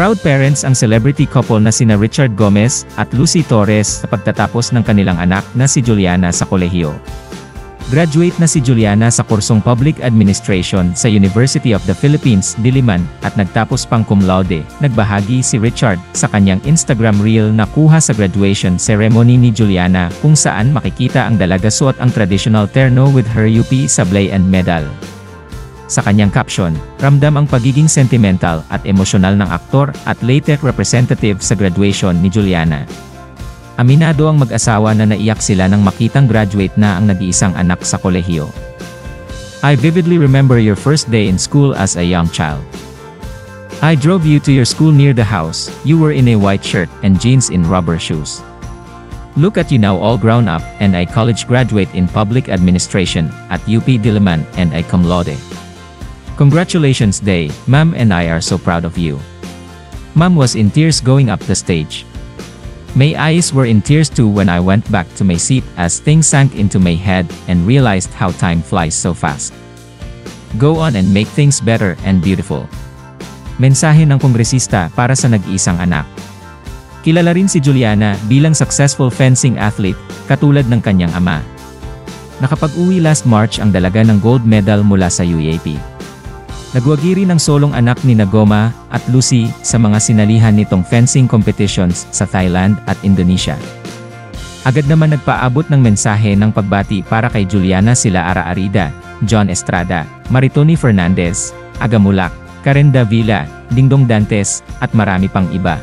Proud parents ang celebrity couple na sina Richard Gomez at Lucy Torres sa pagtatapos ng kanilang anak na si Juliana sa kolehiyo. Graduate na si Juliana sa kursong Public Administration sa University of the Philippines, Diliman, at nagtapos pang cum laude. Nagbahagi si Richard sa kanyang Instagram reel na kuha sa graduation ceremony ni Juliana kung saan makikita ang dalaga suot ang traditional terno with her UP sablay and medal. Sa kanyang caption, ramdam ang pagiging sentimental at emosyonal ng aktor at LATEC representative sa graduation ni Juliana. Aminado ang mag-asawa na naiyak sila nang makitang graduate na ang nag-iisang anak sa kolehiyo. I vividly remember your first day in school as a young child. I drove you to your school near the house. You were in a white shirt and jeans in rubber shoes. Look at you now, all grown up, and I college graduate in public administration at UP Diliman, and I cum laude. Congratulations Day, Ma'am, and I are so proud of you. Mom was in tears going up the stage. My eyes were in tears too when I went back to my seat as things sank into my head and realized how time flies so fast. Go on and make things better and beautiful. Mensahe ng kongresista para sa nag-iisang anak. Kilala rin si Juliana bilang successful fencing athlete, katulad ng kanyang ama. Nakapag-uwi last March ang dalaga ng gold medal mula sa UAP. Nagwagi rin ang solong anak ni Nagoma at Lucy sa mga sinalihan nitong fencing competitions sa Thailand at Indonesia. Agad naman nagpaabot ng mensahe ng pagbati para kay Juliana sila Ara Arida, John Estrada, Maritoni Fernandez, Aga Mulak, Karen Davila, Dingdong Dantes, at marami pang iba.